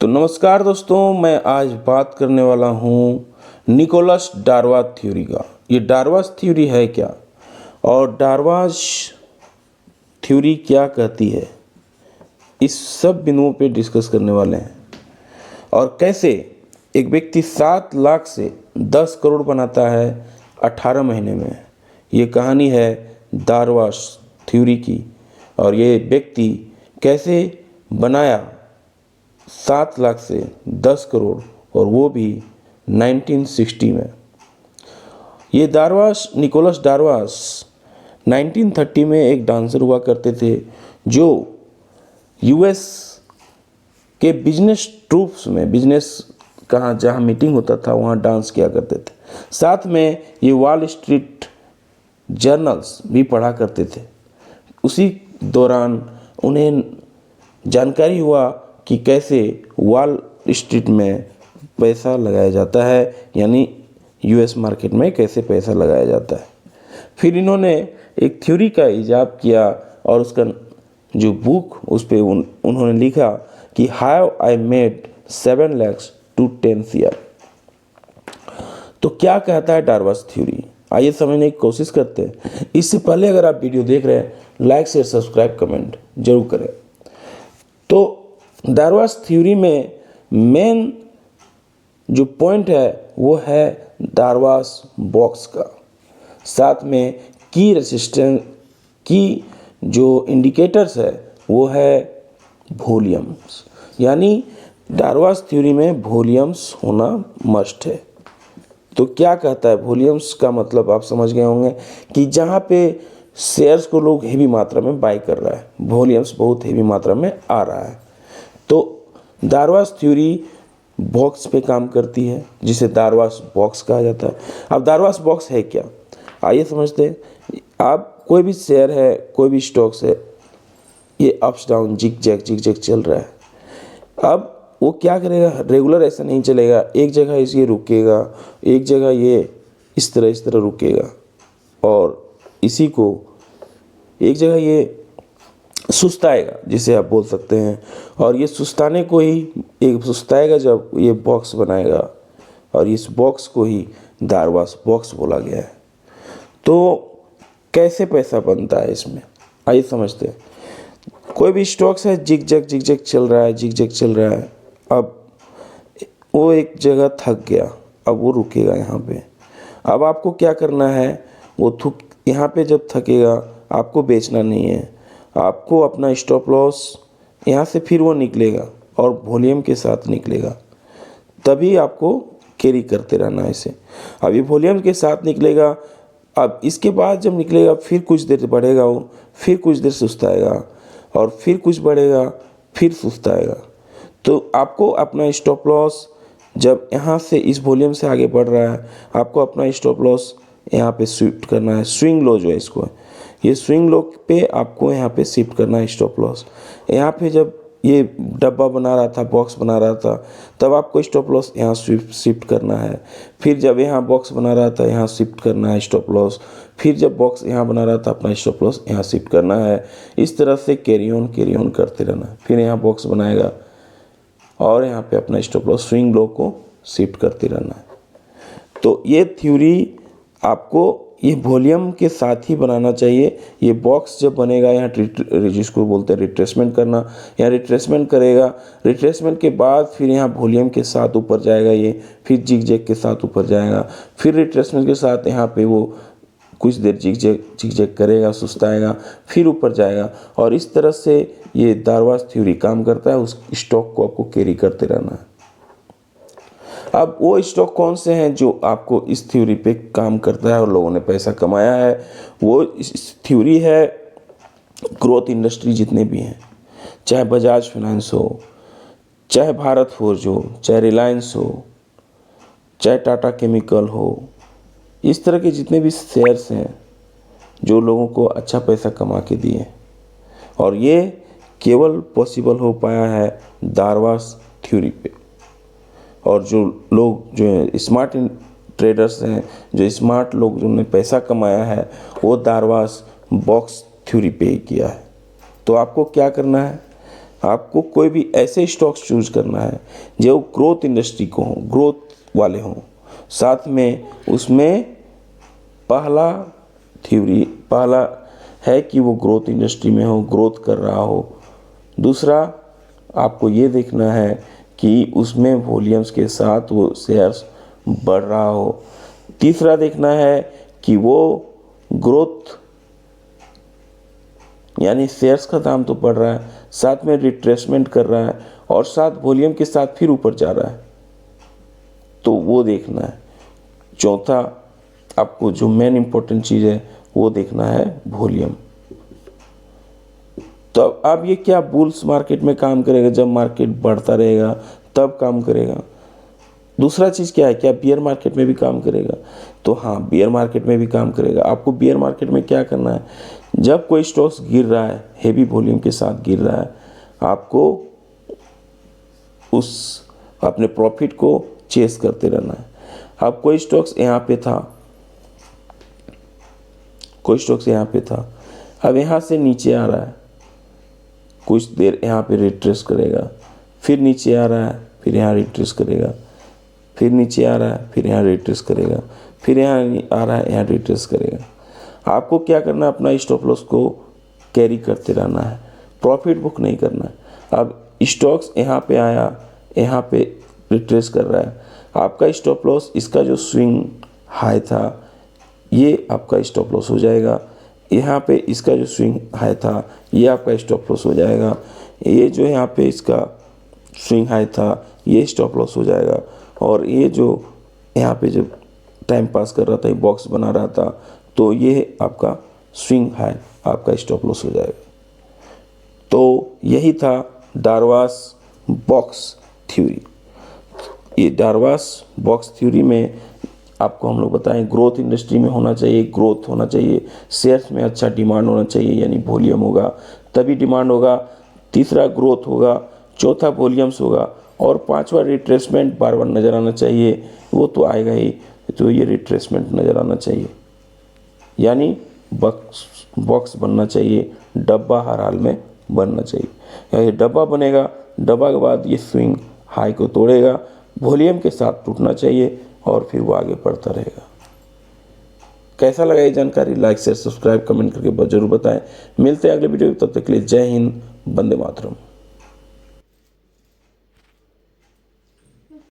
तो नमस्कार दोस्तों, मैं आज बात करने वाला हूँ निकोलस डार्वास थ्योरी का। ये डार्वास थ्योरी है क्या और डार्वास थ्योरी क्या कहती है, इस सब बिंदुओं पे डिस्कस करने वाले हैं। और कैसे एक व्यक्ति 7 लाख से 10 करोड़ बनाता है 18 महीने में। ये कहानी है डार्वास थ्योरी की। और ये व्यक्ति कैसे बनाया 7 लाख से 10 करोड़, और वो भी 1960 में। ये निकोलस डार्वास 1930 में एक डांसर हुआ करते थे, जो यूएस के बिजनेस ट्रूप्स में, बिजनेस कहाँ जहाँ मीटिंग होता था वहाँ डांस किया करते थे। साथ में ये वॉल स्ट्रीट जर्नल्स भी पढ़ा करते थे। उसी दौरान उन्हें जानकारी हुआ कि कैसे वॉल स्ट्रीट में पैसा लगाया जाता है, यानी यूएस मार्केट में कैसे पैसा लगाया जाता है। फिर इन्होंने एक थ्योरी का इजाद किया और उसका जो बुक उस पर उन्होंने लिखा कि how I made 7 lakhs to 10 year। तो क्या कहता है डार्वास थ्योरी, आइए समझने की कोशिश करते हैं। इससे पहले अगर आप वीडियो देख रहे हैं, लाइक शेयर सब्सक्राइब कमेंट जरूर करें। तो डार्वास थ्योरी में मेन जो पॉइंट है वो है डार्वास बॉक्स का। साथ में की रेजिस्टेंस की जो इंडिकेटर्स है वो है वॉल्यूम्स, यानी डार्वास थ्योरी में वॉल्यूम्स होना मस्ट है। तो क्या कहता है वॉल्यूम्स का मतलब आप समझ गए होंगे कि जहाँ पे शेयर्स को लोग हेवी मात्रा में बाय कर रहा है, वॉल्यूम्स बहुत हेवी मात्रा में आ रहा है। तो डार्वास थ्योरी बॉक्स पे काम करती है, जिसे डार्वास बॉक्स कहा जाता है। अब डार्वास बॉक्स है क्या, आइए समझते हैं। आप कोई भी शेयर है, कोई भी स्टॉक्स है, ये अप्स डाउन जिग जैग चल रहा है। अब वो क्या करेगा, रेगुलर ऐसा नहीं चलेगा, एक जगह ये रुकेगा, एक जगह ये इस तरह रुकेगा, और इसी को एक जगह ये सुस्ताएगा, जिसे आप बोल सकते हैं। और ये सुस्ताने को ही एक सुस्ताएगा जब ये बॉक्स बनाएगा, और इस बॉक्स को ही डार्वास बॉक्स बोला गया है। तो कैसे पैसा बनता है इसमें, आइए समझते हैं। कोई भी स्टॉक्स है, जिग जैग चल रहा है। अब वो एक जगह थक गया, अब वो रुकेगा यहाँ पे। अब आपको क्या करना है, वो यहाँ पे जब थकेगा आपको बेचना नहीं है, आपको अपना स्टॉप लॉस यहाँ से फिर वो निकलेगा और वॉल्यूम के साथ निकलेगा, तभी आपको कैरी करते रहना है इसे। अब ये वॉल्यूम के साथ निकलेगा, अब इसके बाद जब निकलेगा फिर कुछ देर बढ़ेगा, वो फिर कुछ देर सुस्ताएगा, और फिर कुछ बढ़ेगा, फिर सुस्ताएगा। तो आपको अपना स्टॉप लॉस जब यहाँ से इस वॉल्यूम से आगे बढ़ रहा है, आपको अपना स्टॉप लॉस यहाँ पे शिफ्ट करना है। स्विंग लो जो है इसको, ये स्विंग लो पे आपको यहाँ पे शिफ्ट करना है स्टॉप लॉस। यहाँ पे जब ये डब्बा बना रहा था, बॉक्स बना रहा था, तब आपको स्टॉप लॉस यहाँ शिफ्ट करना है। फिर जब यहाँ बॉक्स बना रहा था, यहाँ शिफ्ट करना है स्टॉप लॉस। फिर जब बॉक्स यहाँ बना रहा था, अपना स्टॉप लॉस यहाँ शिफ्ट करना है। इस तरह से कैरी ऑन करते रहना है। फिर यहाँ बॉक्स बनाएगा और यहाँ पे अपना स्टॉप लॉस स्विंग लो को शिफ्ट करते रहना है। तो ये थ्योरी आपको ये वॉल्यूम के साथ ही बनाना चाहिए। ये बॉक्स जब बनेगा, यहाँ जिसको बोलते हैं रिट्रेसमेंट करना, यहाँ रिट्रेसमेंट करेगा। रिट्रेसमेंट के बाद फिर यहाँ वॉल्यूम के साथ ऊपर जाएगा, ये फिर जिग जैग के साथ ऊपर जाएगा, फिर रिट्रेसमेंट के साथ यहाँ पे वो कुछ देर जिग जैग करेगा, सुस्ताएगा, फिर ऊपर जाएगा। और इस तरह से ये डार्वास थ्योरी काम करता है। उस स्टॉक को आपको कैरी करते रहना है। अब वो स्टॉक कौन से हैं जो आपको इस थ्योरी पे काम करता है और लोगों ने पैसा कमाया है, वो इस थ्योरी है ग्रोथ इंडस्ट्री जितने भी हैं, चाहे बजाज फाइनेंस हो, चाहे भारत फोर्ज हो, चाहे रिलायंस हो, चाहे टाटा केमिकल हो, इस तरह के जितने भी शेयर्स हैं जो लोगों को अच्छा पैसा कमा के दिए। और ये केवल पॉसिबल हो पाया है डार्वास थ्योरी पे। और जो लोग जो है स्मार्ट ट्रेडर्स हैं, जो स्मार्ट लोग जिन्होंने पैसा कमाया है, वो डार्वास बॉक्स थ्योरी पे ही किया है। तो आपको क्या करना है, आपको कोई भी ऐसे स्टॉक्स चूज करना है जो ग्रोथ इंडस्ट्री को हों, ग्रोथ वाले हों, साथ में उसमें पहला है कि वो ग्रोथ इंडस्ट्री में हो, ग्रोथ कर रहा हो। दूसरा आपको ये देखना है कि उसमें वॉल्यूम्स के साथ वो शेयर्स बढ़ रहा हो। तीसरा देखना है कि वो ग्रोथ यानी शेयर्स का दाम तो बढ़ रहा है, साथ में रिट्रेसमेंट कर रहा है और साथ वॉल्यूम के साथ फिर ऊपर जा रहा है, तो वो देखना है। चौथा आपको जो मेन इंपॉर्टेंट चीज़ है वो देखना है वॉल्यूम। तो अब ये क्या बुल्स मार्केट में काम करेगा, जब मार्केट बढ़ता रहेगा तब काम करेगा। दूसरा चीज़ क्या है, क्या बियर मार्केट में भी काम करेगा? तो हाँ, बियर मार्केट में भी काम करेगा। आपको बियर मार्केट में क्या करना है, जब कोई स्टॉक्स गिर रहा है, हेवी वॉल्यूम के साथ गिर रहा है, आपको उस अपने प्रॉफिट को चेस करते रहना है। अब कोई स्टॉक्स यहाँ पे था, अब यहाँ से नीचे आ रहा है, कुछ देर यहाँ पे रिट्रेस करेगा, फिर नीचे आ रहा है, फिर यहाँ रिट्रेस करेगा, फिर नीचे आ रहा है, फिर यहाँ रिट्रेस करेगा, फिर यहाँ आ रहा है, यहाँ रिट्रेस करेगा। आपको क्या करना है, अपना स्टॉप लॉस को कैरी करते रहना है, प्रॉफिट बुक नहीं करना है। अब स्टॉक्स यहाँ पे आया, यहाँ पे रिट्रेस कर रहा है, आपका स्टॉप लॉस, इसका जो स्विंग हाई था ये आपका स्टॉप लॉस हो जाएगा। यहाँ पे इसका जो स्विंग हाई था ये आपका स्टॉप लॉस हो जाएगा। ये जो यहाँ पे इसका स्विंग हाई था ये स्टॉप लॉस हो जाएगा। और ये जो यहाँ पे जब टाइम पास कर रहा था, ये बॉक्स बना रहा था, तो ये आपका स्विंग हाई, आपका स्टॉप लॉस हो जाएगा। तो यही था डार्वास बॉक्स थ्योरी। ये डार्वास बॉक्स थ्योरी में आपको हम लोग बताएं, ग्रोथ इंडस्ट्री में होना चाहिए, ग्रोथ होना चाहिए, शेयर्स में अच्छा डिमांड होना चाहिए, यानी वॉल्यूम होगा तभी डिमांड होगा। तीसरा ग्रोथ होगा, चौथा वॉल्यूम्स होगा, और पांचवा रिट्रेसमेंट बार बार नज़र आना चाहिए, वो तो आएगा ही, तो ये रिट्रेसमेंट नज़र आना चाहिए, यानी बॉक्स बनना चाहिए, डब्बा हर हाल में बनना चाहिए। ये डब्बा बनेगा, डब्बा के बाद ये स्विंग हाई को तोड़ेगा, वॉल्यूम के साथ टूटना चाहिए और फिर वो आगे बढ़ता रहेगा। कैसा लगा ये जानकारी? लाइक शेयर सब्सक्राइब कमेंट करके जरूर बताएं। मिलते हैं अगले वीडियो में, तब तक के लिए जय हिंद, वंदे मातरम।